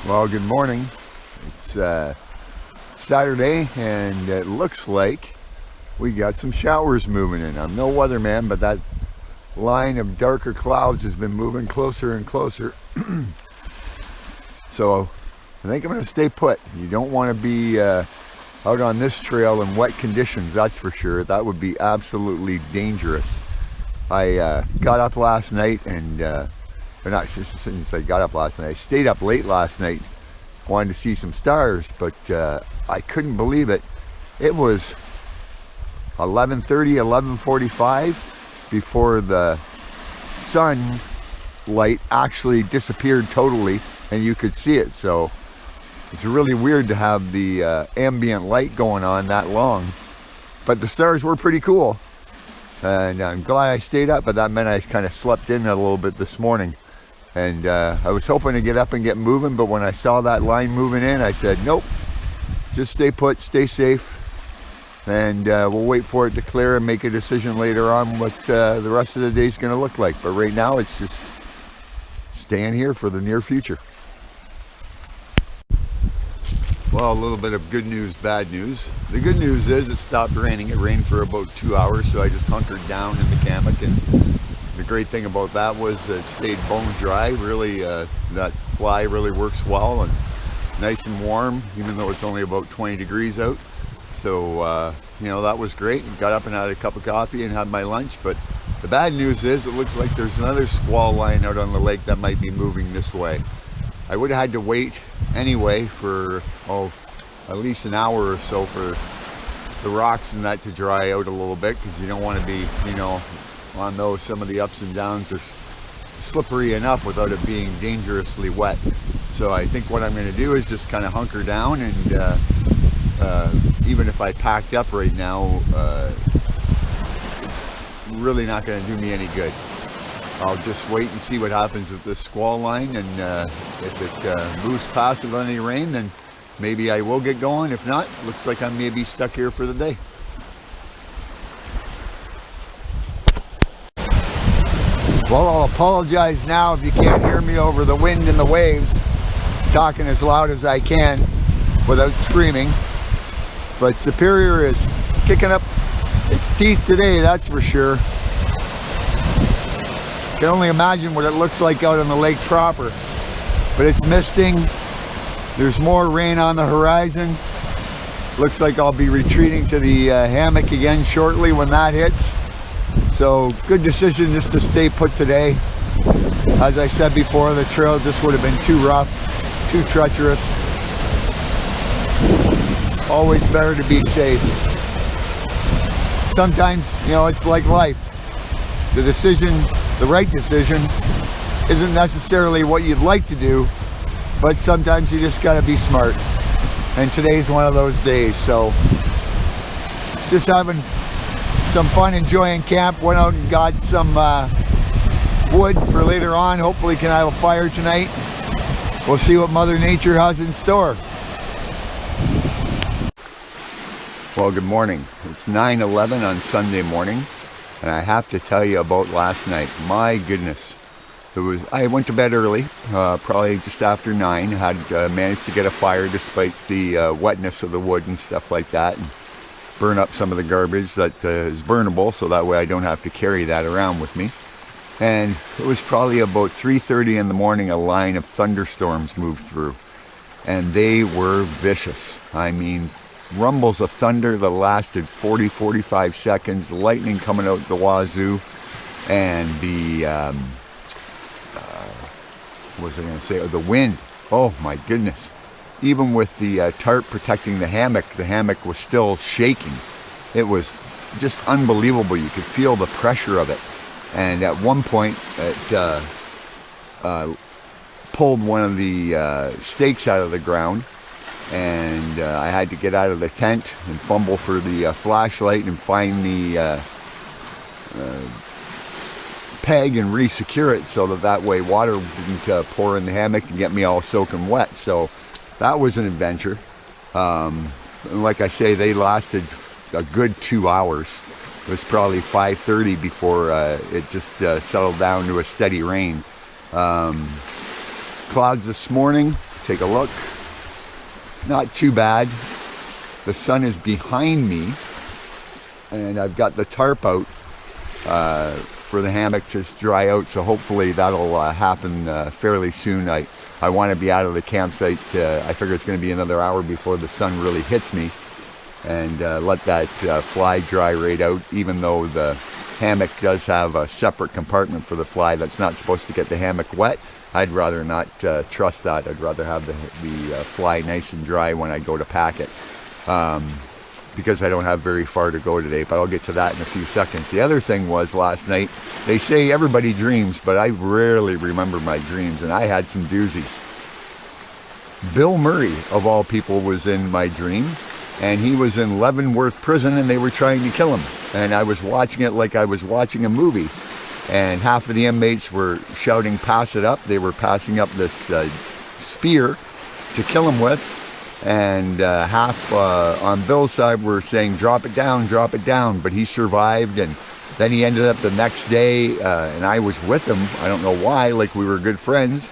Well, good morning. It's Saturday, and it looks like we got some showers moving in. I'm no weatherman, but that line of darker clouds has been moving closer and closer. So I think I'm going to stay put. You don't want to be out on this trail in wet conditions, that's for sure. That would be absolutely dangerous. I got up last night and or not, shouldn't say got up last night. I stayed up late last night, wanted to see some stars, but I couldn't believe it. It was 11:30, 11:45 before the sunlight actually disappeared totally, and you could see it. So it's really weird to have the ambient light going on that long. But the stars were pretty cool, and I'm glad I stayed up. But that meant I kind of slept in a little bit this morning. And I was hoping to get up and get moving, but when I saw that line moving in, I said, nope, just stay put, stay safe, and we'll wait for it to clear and make a decision later on what the rest of the day is going to look like. But right now, it's just staying here for the near future. Well, a little bit of good news, bad news. The good news is it stopped raining. It rained for about 2 hours, so I just hunkered down in the hammock, and the great thing about that was it stayed bone dry. Really, that fly really works well and nice and warm, even though it's only about 20 degrees out. So, you know, that was great. Got up and had a cup of coffee and had my lunch. But the bad news is it looks like there's another squall line out on the lake that might be moving this way. I would have had to wait anyway for, at least an hour or so for the rocks and that to dry out a little bit, because you don't want to be, you know, on those. Some of the ups and downs are slippery enough without it being dangerously wet. So I think what I'm going to do is just kind of hunker down, and even if I packed up right now, it's really not going to do me any good. I'll just wait and see what happens with this squall line, and if it moves past without any rain, then maybe I will get going. If not, looks like I may be stuck here for the day. Well, I'll apologize now if you can't hear me over the wind and the waves, talking as loud as I can without screaming. But Superior is kicking up its teeth today, that's for sure. Can only imagine what it looks like out on the lake proper. But it's misting. There's more rain on the horizon. Looks like I'll be retreating to the hammock again shortly when that hits. So good decision just to stay put today. As I said before, the trail just would have been too rough, too treacherous. Always better to be safe. Sometimes, you know, it's like life. The decision, the right decision, isn't necessarily what you'd like to do, but sometimes you just gotta be smart. And today's one of those days, so just having some fun, enjoying camp. Went out and got some wood for later on. Hopefully can have a fire tonight. We'll see what Mother Nature has in store. Well, good morning. It's 9:11 on Sunday morning, and I have to tell you about last night. My goodness. I went to bed early, probably just after 9. Had managed to get a fire despite the wetness of the wood and stuff like that, and burn up some of the garbage that is burnable, so that way I don't have to carry that around with me. And it was probably about 3:30 in the morning, a line of thunderstorms moved through, and they were vicious. I mean, rumbles of thunder that lasted 40-45 seconds, lightning coming out the wazoo, and the what was I going to say? The wind. Oh my goodness. Even with the tarp protecting the hammock was still shaking. It was just unbelievable. You could feel the pressure of it. And at one point, it pulled one of the stakes out of the ground, and I had to get out of the tent and fumble for the flashlight and find the peg and re-secure it so that way water didn't pour in the hammock and get me all soaking wet. So that was an adventure. Like I say, they lasted a good 2 hours. It was probably 5:30 before it just settled down to a steady rain. Clouds this morning, take a look. Not too bad. The sun is behind me, and I've got the tarp out for the hammock to dry out, so hopefully that'll happen fairly soon. I want to be out of the campsite. I figure it's going to be another hour before the sun really hits me, and let that fly dry right out, even though the hammock does have a separate compartment for the fly that's not supposed to get the hammock wet. I'd rather not trust that. I'd rather have the fly nice and dry when I go to pack it, because I don't have very far to go today, but I'll get to that in a few seconds. The other thing was last night, they say everybody dreams, but I rarely remember my dreams, and I had some doozies. Bill Murray, of all people, was in my dream, and he was in Leavenworth prison, and they were trying to kill him. And I was watching it like I was watching a movie. And half of the inmates were shouting, "Pass it up." They were passing up this spear to kill him with. And half on Bill's side were saying, "Drop it down, drop it down." But he survived, and then he ended up the next day, and I was with him. I don't know why, like we were good friends,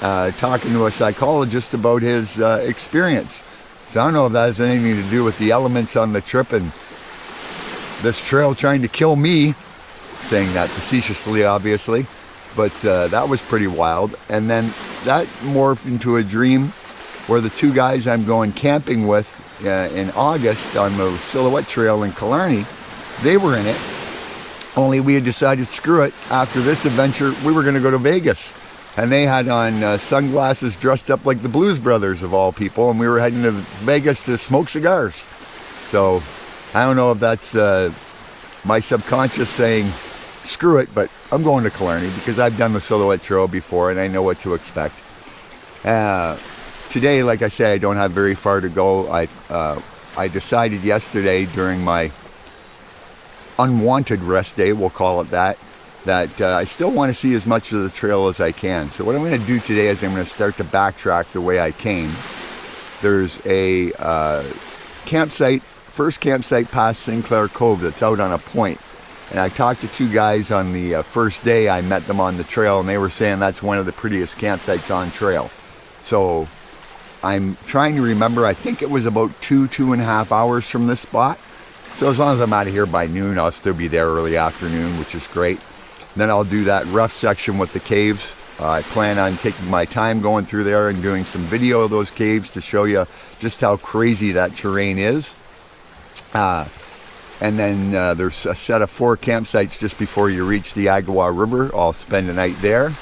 talking to a psychologist about his experience. So I don't know if that has anything to do with the elements on the trip and this trail trying to kill me, saying that facetiously, obviously, but that was pretty wild. And then that morphed into a dream where the two guys I'm going camping with in August on the Silhouette Trail in Killarney, they were in it, only we had decided, screw it, after this adventure we were going to go to Vegas. And they had on sunglasses, dressed up like the Blues Brothers of all people, and we were heading to Vegas to smoke cigars. So I don't know if that's my subconscious saying, screw it, but I'm going to Killarney because I've done the Silhouette Trail before and I know what to expect. Today, like I said, I don't have very far to go. I decided yesterday during my unwanted rest day, we'll call it that I still want to see as much of the trail as I can. So what I'm going to do today is I'm going to start to backtrack the way I came. There's a campsite, first campsite past Sinclair Cove that's out on a point. And I talked to two guys on the first day I met them on the trail, and they were saying that's one of the prettiest campsites on trail. So I'm trying to remember, I think it was about 2.5 hours from this spot. So as long as I'm out of here by noon, I'll still be there early afternoon, which is great. Then I'll do that rough section with the caves. I plan on taking my time going through there and doing some video of those caves to show you just how crazy that terrain is. And then there's a set of 4 campsites just before you reach the Agawa River. I'll spend a night there.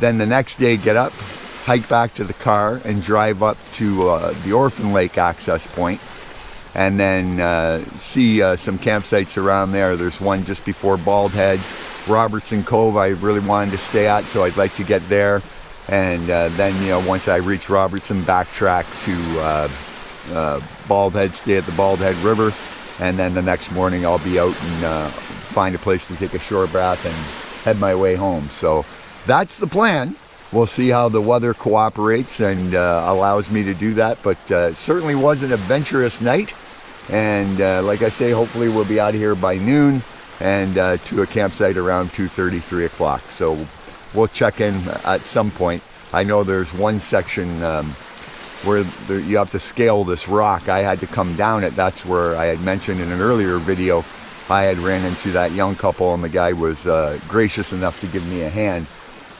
Then the next day, get up, hike back to the car, and drive up to the Orphan Lake access point. And then see some campsites around there. There's one just before Bald Head. Robertson Cove I really wanted to stay at, so I'd like to get there. And then, you know, once I reach Robertson, backtrack to Bald Head, stay at the Bald Head River. And then the next morning I'll be out and find a place to take a shore bath and head my way home. So that's the plan. We'll see how the weather cooperates and allows me to do that. But it certainly was an adventurous night. And like I say, hopefully we'll be out of here by noon and to a campsite around 2:30, 3 o'clock. So we'll check in at some point. I know there's one section where you have to scale this rock. I had to come down it. That's where I had mentioned in an earlier video I had ran into that young couple, and the guy was gracious enough to give me a hand.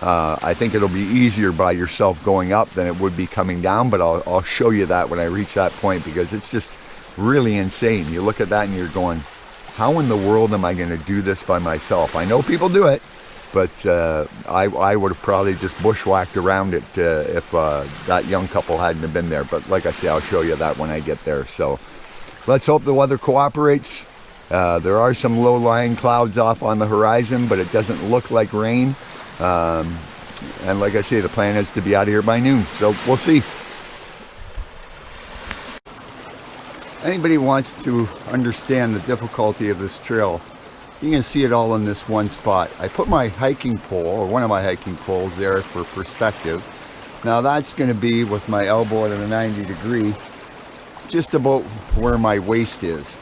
I think it'll be easier by yourself going up than it would be coming down, but I'll show you that when I reach that point, because it's just really insane. You look at that and you're going, how in the world am I going to do this by myself? I know people do it, but I would have probably just bushwhacked around it if that young couple hadn't have been there. But like I say, I'll show you that when I get there. So let's hope the weather cooperates. There are some low-lying clouds off on the horizon, but it doesn't look like rain. And like I say, the plan is to be out of here by noon. So we'll see. Anybody wants to understand the difficulty of this trail, you can see it all in this one spot. I put my hiking pole, or one of my hiking poles, there for perspective. Now that's going to be with my elbow at a 90 degree, just about where my waist is.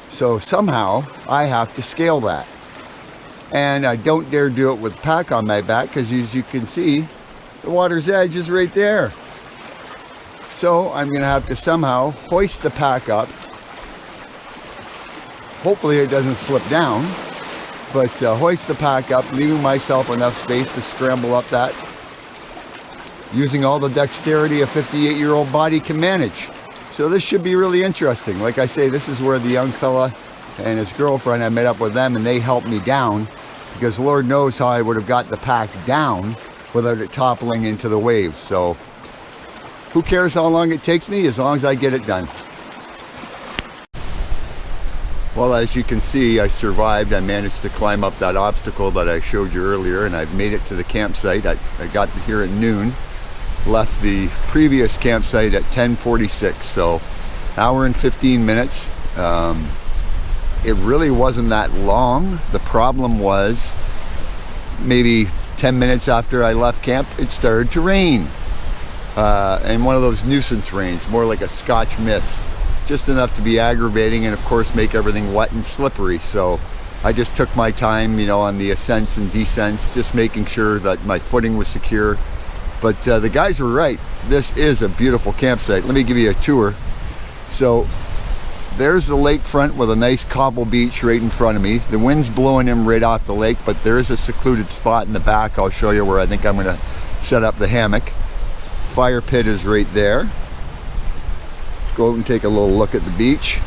So somehow I have to scale that. And I don't dare do it with pack on my back, because as you can see, the water's edge is right there. So I'm going to have to somehow hoist the pack up. Hopefully it doesn't slip down, but hoist the pack up, leaving myself enough space to scramble up that, using all the dexterity a 58-year-old body can manage. So this should be really interesting. Like I say, this is where the young fella and his girlfriend, I met up with them and they helped me down, because Lord knows how I would have got the pack down without it toppling into the waves. So who cares how long it takes me, as long as I get it done. Well, as you can see, I survived. I managed to climb up that obstacle that I showed you earlier, and I've made it to the campsite. I got here at noon, left the previous campsite at 10:46, so hour and 15 minutes. It really wasn't that long. The problem was, maybe 10 minutes after I left camp, it started to rain. And one of those nuisance rains, more like a Scotch mist. Just enough to be aggravating and of course make everything wet and slippery. So I just took my time, you know, on the ascents and descents, just making sure that my footing was secure. But the guys were right. This is a beautiful campsite. Let me give you a tour. So there's the lakefront with a nice cobble beach right in front of me. The wind's blowing in right off the lake, but there is a secluded spot in the back. I'll show you where I think I'm gonna set up the hammock. Fire pit is right there. Go out and take a little look at the beach.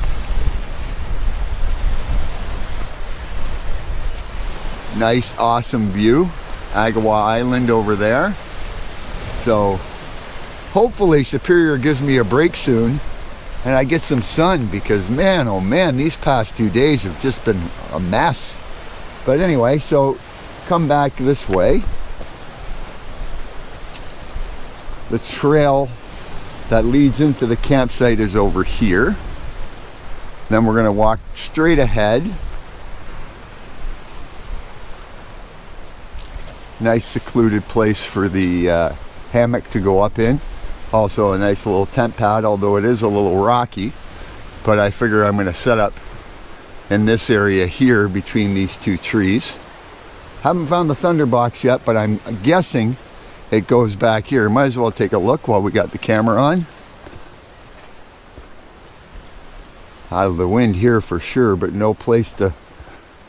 Nice, awesome view. Agawa Island over there. So hopefully Superior gives me a break soon and I get some sun, because man, oh man, these past 2 days have just been a mess. But anyway, so come back this way. The trail that leads into the campsite is over here. Then we're going to walk straight ahead. Nice secluded place for the hammock to go up in. Also a nice little tent pad, although it is a little rocky. But I figure I'm going to set up in this area here between these two trees. Haven't found the Thunderbox yet, but I'm guessing it goes back here. Might as well take a look while we got the camera on. Out of the wind here for sure, but no place to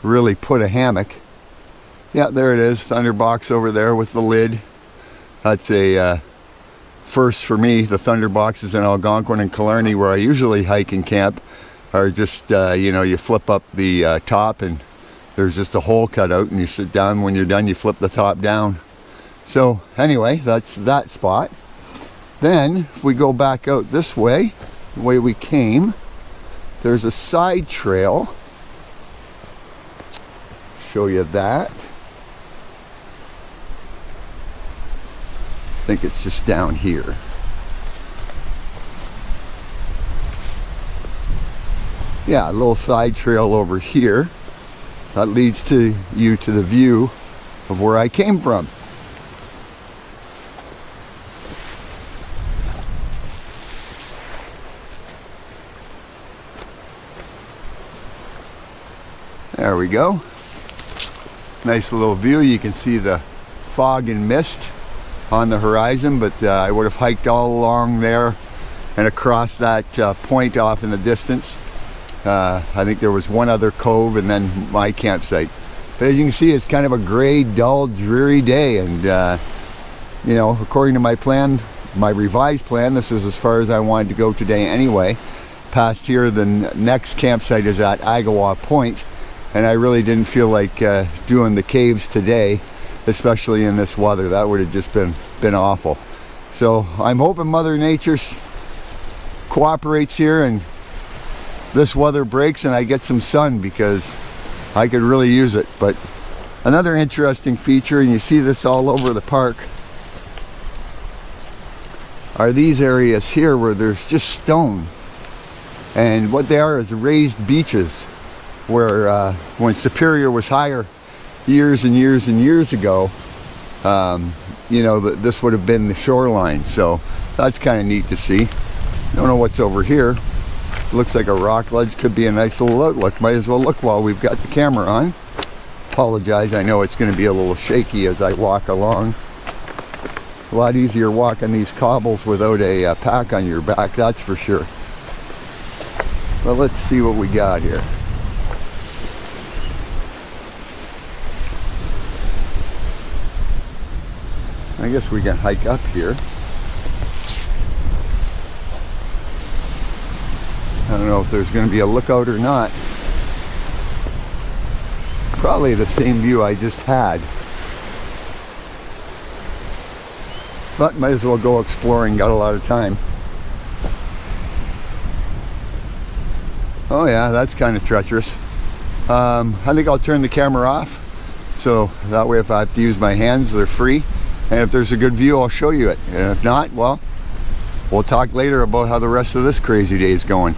really put a hammock. Yeah, there it is, Thunderbox over there with the lid. That's a first for me. The Thunderboxes in Algonquin and Killarney, where I usually hike and camp, are just, you know, you flip up the top and there's just a hole cut out, and you sit down. When you're done, you flip the top down. So anyway, that's that spot. Then if we go back out this way, the way we came, there's a side trail. Show you that. I think it's just down here. Yeah, a little side trail over here that leads to you to the view of where I came from. There we go. Nice little view. You can see the fog and mist on the horizon, but I would have hiked all along there and across that point off in the distance. I think there was one other cove and then my campsite. But as you can see, it's kind of a gray, dull, dreary day, and you know, according to my plan, my revised plan, this was as far as I wanted to go today anyway. Past here, the next campsite is at Agawa Point, and I really didn't feel like doing the caves today, especially in this weather. That would have just been awful. So I'm hoping Mother Nature cooperates here and this weather breaks and I get some sun, because I could really use it. But another interesting feature, and you see this all over the park, are these areas here where there's just stone. And what they are is raised beaches, where when Superior was higher years and years and years ago, you know, this would have been the shoreline. So that's kind of neat to see. Don't know what's over here. Looks like a rock ledge. Could be a nice little outlook. Might as well look while we've got the camera on. Apologize, I know it's going to be a little shaky as I walk along. A lot easier walking these cobbles without a pack on your back, that's for sure. Well, let's see what we got here. I guess we can hike up here. I don't know if there's going to be a lookout or not. Probably the same view I just had. But might as well go exploring, got a lot of time. Oh yeah, that's kind of treacherous. I think I'll turn the camera off, so that way if I have to use my hands, they're free. And if there's a good view, I'll show you it. And if not, well, we'll talk later about how the rest of this crazy day is going.